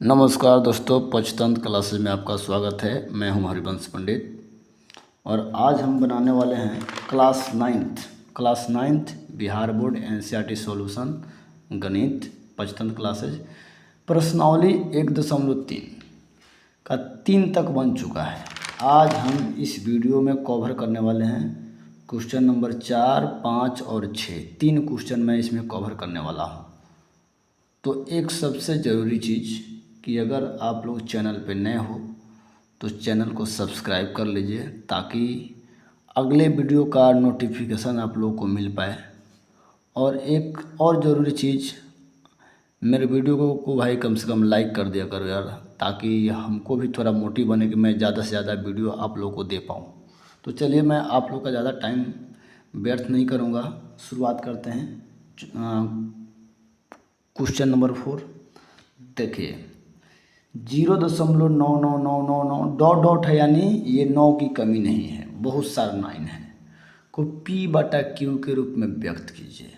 नमस्कार दोस्तों, पंचतंत्र क्लासेज में आपका स्वागत है। मैं हूं हरिवंश पंडित और आज हम बनाने वाले हैं class ninth Bihar board NCERT solution गणित पंचतंत्र क्लासेज प्रश्नावली 1.3 का 3 तक बन चुका है। आज हम इस वीडियो में कवर करने वाले हैं क्वेश्चन नंबर 4, 5 और 6। 3 क्वेश्चन मैं इसमें कवर करने वाला हूँ। तो एक सबसे ज़रूरी चीज़ कि अगर आप लोग चैनल पे नए हो तो चैनल को सब्सक्राइब कर लीजिए ताकि अगले वीडियो का नोटिफिकेशन आप लोगों को मिल पाए। और एक और ज़रूरी चीज़, मेरे वीडियो को भाई कम से कम लाइक कर दिया करो यार, ताकि हमको भी थोड़ा मोटिव बने कि मैं ज़्यादा से ज़्यादा वीडियो आप लोगों को दे पाऊँ। तो चलिए, मैं आप लोग का ज़्यादा टाइम व्यर्थ नहीं करूँगा, शुरुआत करते हैं। क्वेश्चन नंबर 4 देखिए, 0.9999 डॉट डॉट है, यानी ये 9 की कमी नहीं है, बहुत सारा 9 है, को P/Q के रूप में व्यक्त कीजिए।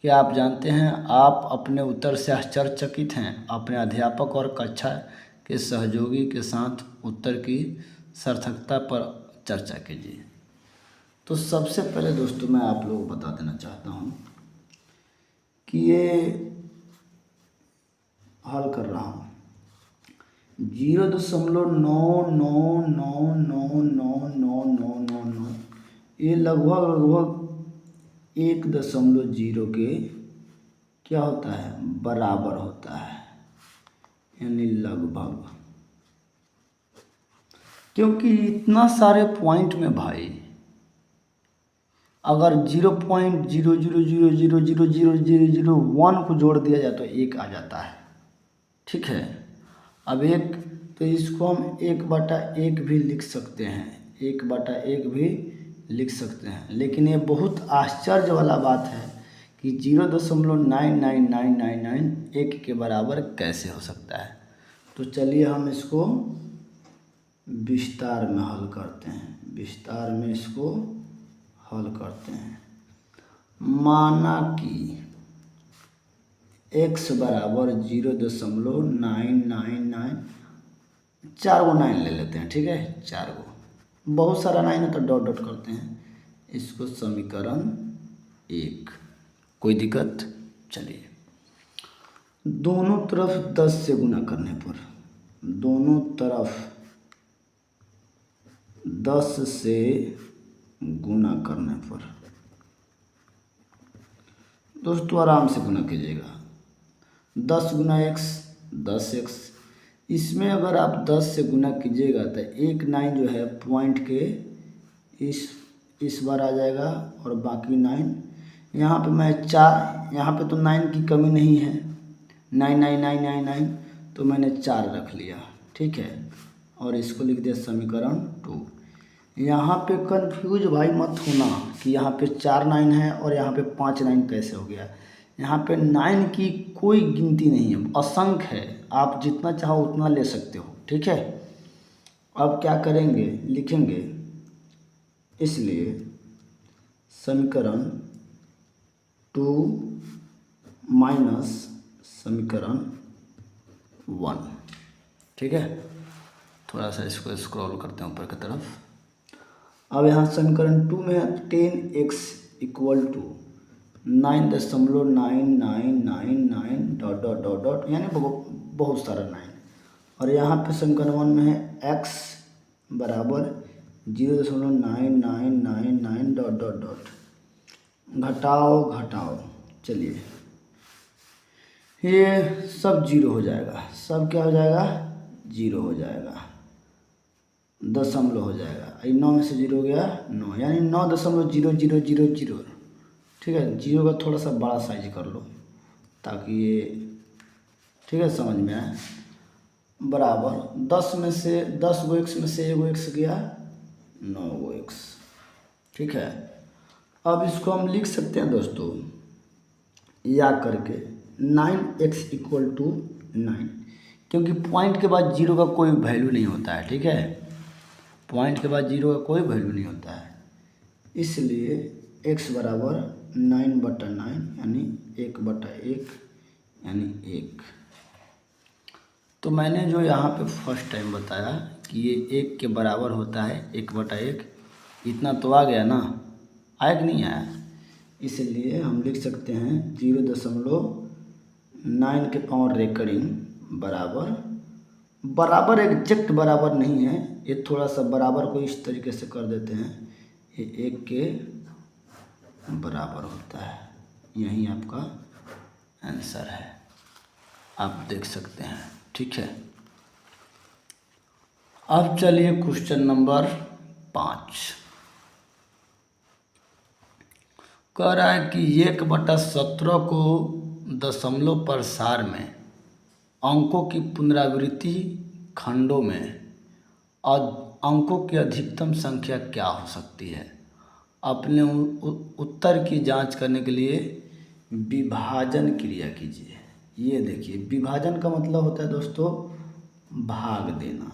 क्या आप जानते हैं, आप अपने उत्तर से आश्चर्यचकित हैं? अपने अध्यापक और कक्षा के सहयोगी के साथ उत्तर की सार्थकता पर चर्चा कीजिए। तो सबसे पहले दोस्तों मैं आप लोगों को बता देना चाहता हूँ कि ये हल कर रहा हूँ 0.99999999, ये लगभग 1.0 के क्या होता है, बराबर होता है, यानी लगभग। क्योंकि इतना सारे पॉइंट में भाई अगर 0.0000000001 को जोड़ दिया जाए तो 1 आ जाता है, ठीक है। अब 1, तो इसको हम 1/1 भी लिख सकते हैं, 1/1 भी लिख सकते हैं। लेकिन ये बहुत आश्चर्य वाला बात है कि 0.99999 1 के बराबर कैसे हो सकता है। तो चलिए हम इसको विस्तार में हल करते हैं, विस्तार में इसको हल करते हैं। माना कि x बराबर 0.999, 4 गो 9 ले लेते हैं, ठीक है, 4 गो, बहुत सारा 9 है तो डॉट डॉट करते हैं, इसको समीकरण 1। कोई दिक्कत? चलिए, दोनों तरफ 10 से गुना करने पर, दोनों तरफ 10 से गुना करने पर, दोस्तों आराम से गुना कीजिएगा। 10 गुना x 10x, इसमें अगर आप 10 से गुना कीजिएगा तो एक 9 जो है पॉइंट के इस बार आ जाएगा और बाकी 9 यहाँ पे मैं 4, यहाँ पे तो 9 की कमी नहीं है, 99999, तो मैंने 4 रख लिया, ठीक है, और इसको लिख दिया समीकरण 2। यहाँ पे कंफ्यूज भाई मत होना कि यहाँ पे 4 9 है और यहाँ पे 5 9 कैसे हो गया। यहाँ पे 9 की कोई गिनती नहीं है, असंख्य है, आप जितना चाहो उतना ले सकते हो, ठीक है। अब क्या करेंगे, लिखेंगे, इसलिए समीकरण 2 माइनस समीकरण 1, ठीक है। थोड़ा सा इसको स्क्रॉल करते हैं ऊपर की तरफ। अब यहाँ समीकरण 2 में है 10x equal to 9.9999 dot dot dot dot, यानी बहुत सारा 9। और यहाँ पे समीकरण 1 में है x बराबर 0.9999 डॉट डॉट डॉट, घटाओ घटाओ, चलिए ये सब 0 हो जाएगा, सब क्या हो जाएगा, 0 हो जाएगा, दशमलव हो जाएगा। 9 में से 0 हो गया 9, यानी 9.0000, ठीक है। 0 का थोड़ा सा बड़ा साइज कर लो ताकि ये, ठीक है, समझ में आए। बराबर 10 में से 10 गो x में से 1 गो x गया, 9 गो x, ठीक है। अब इसको हम लिख सकते हैं दोस्तों या करके 9x इक्वल टू 9, क्योंकि पॉइंट के बाद 0 का कोई वैल्यू नहीं होता है, ठीक है, पॉइंट के बाद 0 का कोई वैल्यू नहीं होता है, इसलिए x बराबर 9/9 यानी 1/1 यानी 1। तो मैंने जो यहाँ पे फर्स्ट टाइम बताया कि ये 1 के बराबर होता है, 1/1, इतना तो आ गया ना, आया कि नहीं आया। इसलिए हम लिख सकते हैं 0.9 के पावर रेकरिंग बराबर एग्जैक्ट बराबर नहीं है, ये थोड़ा सा बराबर को इस तरीके से कर देते हैं, ये 1 के बराबर होता है। यही आपका आंसर है, आप देख सकते हैं। ठीक है, अब चलिए क्वेश्चन नंबर 5 कह रहा है कि 1/17 को दशमलव प्रसार में अंकों की पुनरावृत्ति खंडों में और अंकों की अधिकतम संख्या क्या हो सकती है। अपने उत्तर की जांच करने के लिए विभाजन क्रिया कीजिए। ये देखिए, विभाजन का मतलब होता है दोस्तों भाग देना।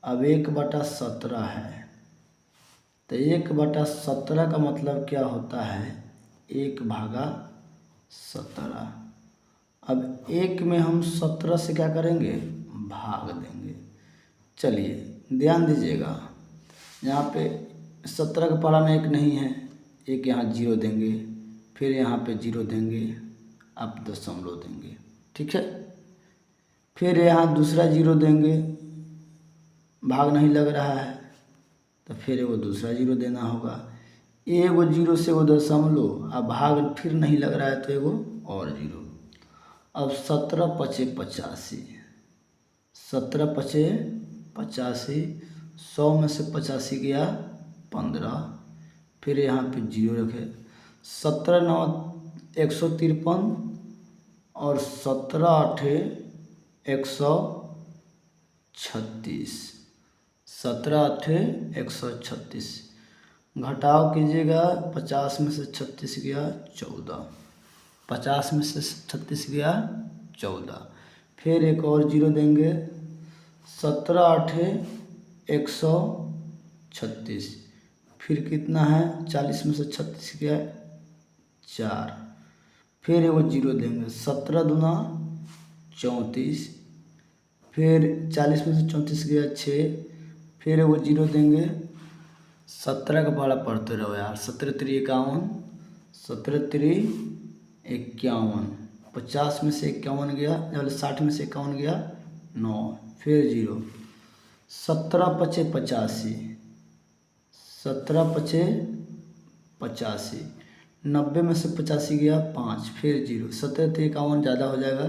अब 1/17 है, तो 1/17 का मतलब क्या होता है, 1/17। अब 1 में हम 17 से क्या करेंगे, भाग देंगे। चलिए ध्यान दीजिएगा, यहाँ पे 17 के पढ़ा में 1 नहीं है, एक यहाँ 0 देंगे, फिर यहाँ पे 0 देंगे, आप दशमलव देंगे। ठीक है, फिर यहाँ दूसरा 0 देंगे, भाग नहीं लग रहा है तो फिर वो दूसरा 0 देना होगा। एगो 0 से वो दशमलव, अब भाग फिर नहीं लग रहा है तो एगो और 0। अब 17×5=85, 17×5=85, 100 में से 85 गया 15, फिर यहाँ पे 0 रखे, 17×9=153 और 17×8=136, 17×8=136। घटाव कीजिएगा, 50 में से 36 गया 14, 50 में से 36 गया 14, फिर एक और 0 देंगे, 17×8=136, फिर कितना है, 40 में से 36 गया 4, फिर वो 0 देंगे, 17×2=34, फिर 40 में से 34 गया 6, फिर वो 0 देंगे। 17 का पढ़ा पढ़ते रहो यार, 17×3=51, 17×3=51, 50 में से 51 गया, 60 में से 51 गया 9, फिर 0, 17×5=85, 17×5=85, 90 में से 85 गया 5, फिर 0, 17×3=51 ज़्यादा हो जाएगा,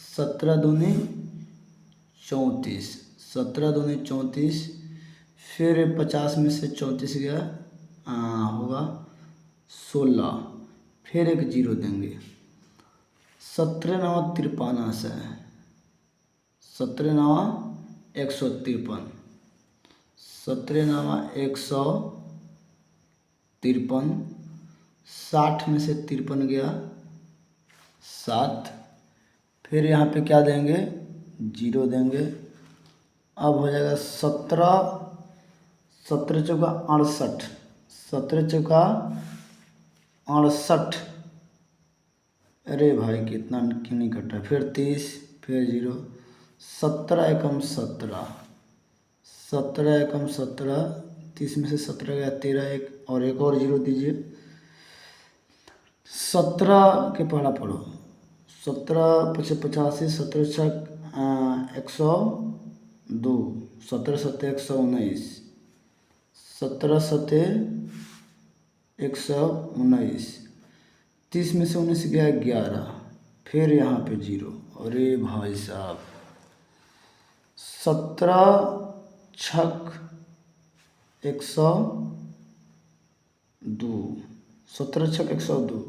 17×2=34, 17×2=34, फिर 50 में से 34 गया होगा 16, फिर एक 0 देंगे, 17×9=53 है, 17×9=153, 17×9=153, 60 में से 53 गया 7, फिर यहाँ पे क्या देंगे, 0 देंगे। अब हो जाएगा 17×4=68, 17×4=68, अरे भाई कितना क्यों नहीं कट रहा, फिर 30, फिर 0, 17×1=17, 17×1=17, 30 में से 17 गया 13, एक और 0 दीजिए। 17 के पढ़ा पढ़ो, 17×5=85, 17×6=102, 17×7=119, 17×7=119, 30 में से 19 गया 11, फिर यहाँ पे 0, अरे भाई साहब 17×6=102, 17×6=102,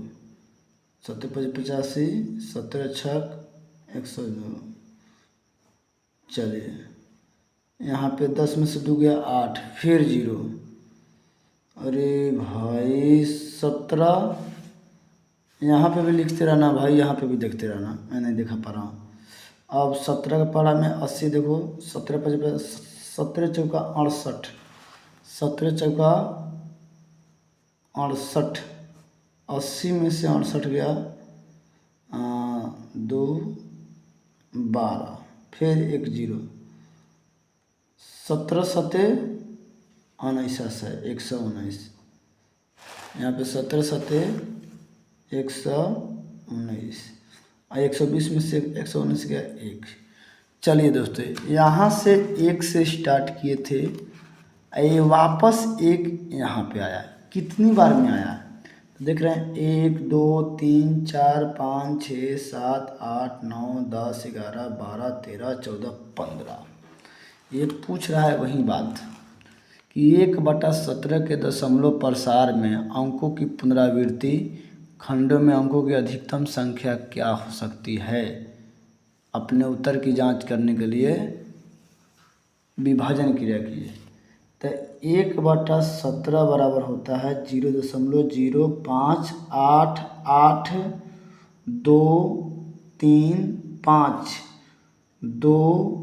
17×5=85, 17×6=102। चलिए यहाँ पे 10 में से 2 गया 8, फिर 0, अरे भाई 17, यहाँ पे भी लिखते रहना भाई, यहाँ पे भी देखते रहना, मैं नहीं देखा पा रहा हूँ। अब 17 का पारा में 80 देखो, 17×5=, 17×4=68, 17×4=68, 80 में से 68 गया 2, 12, फिर एक 0, 17 सते 19 है 119। यहाँ पे 17 सते 119 और 120 में से 119 गया 1। चलिए दोस्तों, यहाँ से 1 से स्टार्ट किए थे, ये वापस 1 यहाँ पे आया। कितनी बार में आया देख रहे हैं? 1 2 3 4 5 6 7 8 9 10 11 12 13 14 15। ये पूछ रहा है वही बात कि 1/17 के दशमलव प्रसार में अंकों की पुनरावृत्ति खंडों में अंकों की अधिकतम संख्या क्या हो सकती है। अपने उत्तर की जांच करने के लिए विभाजन क्रिया कीजिए। तो 1/17 बराबर होता है 0.0588235 2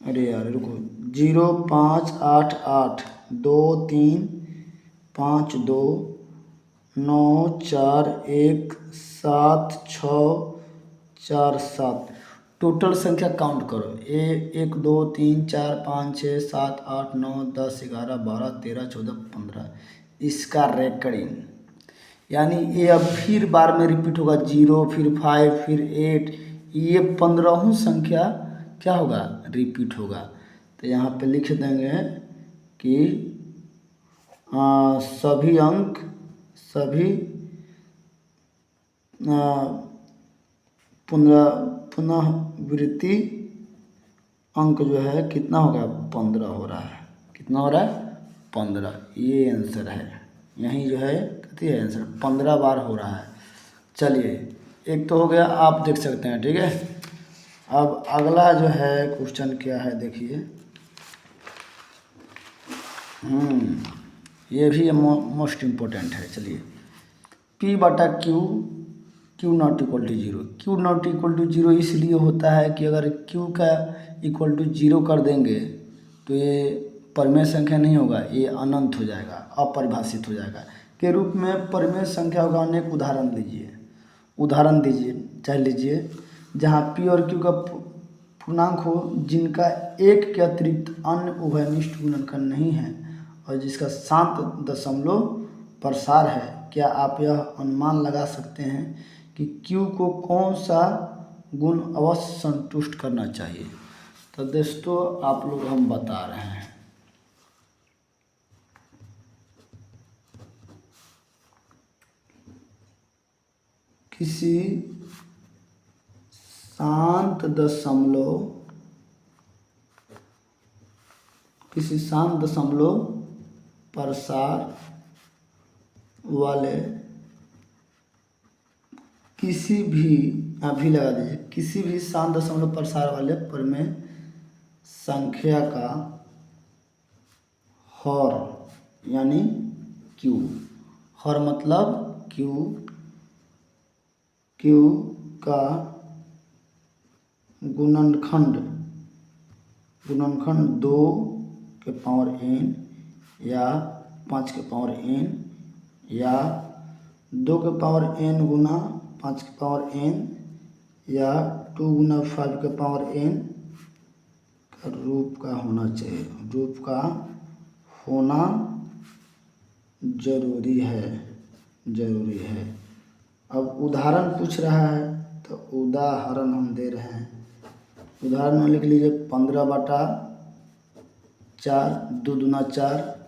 अरे यार रुको 0.58823529417647। टोटल संख्या काउंट करो। 1 2 3 4 5 6 7 8 9 10 11 12 13 14 15। इसका रेकरिंग यानी ये अब फिर बार में रिपीट होगा। 0 फिर 5 फिर 8, ये 15वीं संख्या क्या होगा? रिपीट होगा। तो यहाँ पे लिख देंगे कि सभी अंक सभी पुनरावृत्ति अंक जो है कितना होगा? 15 हो रहा है। कितना हो रहा है? 15। ये आंसर है। यही जो है कहती है आंसर 15 बार हो रहा है। चलिए, एक तो हो गया, आप देख सकते हैं। ठीक है, अब अगला जो है क्वेश्चन क्या है देखिए। ये भी मोस्ट इम्पोर्टेंट है। चलिए, P/Q Q not equal to 0। Q not equal to 0 इसलिए होता है कि अगर Q का इक्वल टू 0 कर देंगे तो ये परिमेय संख्या नहीं होगा, ये अनंत हो जाएगा, अपरिभाषित हो जाएगा के रूप में परिमेय संख्या होगा। अनेक उदाहरण दीजिए, चाहे लीजिए जहाँ P और Q का पूर्णांक हो, जिनका 1 के अतिरिक्त अन्य उभयनिष्ठ गुणनखंड नहीं है और जिसका शांत दशमलव प्रसार है। क्या आप यह अनुमान लगा सकते हैं कि Q को कौन सा गुण अवश्य संतुष्ट करना चाहिए? तो दोस्तों आप लोग हम बता रहे हैं। किसी शांत दशमलव प्रसार वाले किसी भी लगा दीजिए, किसी भी शांत दशमलव प्रसार वाले परिमेय संख्या का हर यानी Q, हर मतलब Q का गुणनखंड 2 के पावर n या 5 के पावर n या 2 के पावर n गुना 5 के पावर n या 2 गुना 5 के पावर n का रूप का होना चाहिए। रूप का होना जरूरी है। अब उदाहरण पूछ रहा है तो उदाहरण हम दे रहे हैं। उदाहरण में लिख लीजिए 15/4 2 दूना 4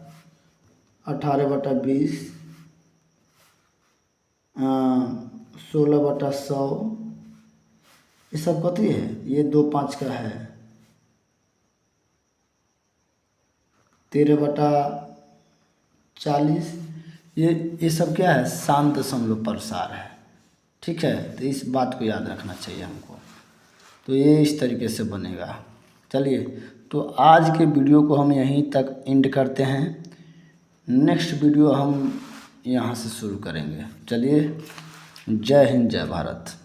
18/20 16/100। ये सब कथी है? ये 2 5 का है। 13/40 ये सब क्या है? शांत दशमलव प्रसार है। ठीक है, तो इस बात को याद रखना चाहिए हमको। तो ये इस तरीके से बनेगा। चलिए, तो आज के वीडियो को हम यहीं तक एंड करते हैं। नेक्स्ट वीडियो हम यहाँ से शुरू करेंगे। चलिए, जय हिंद, जय भारत।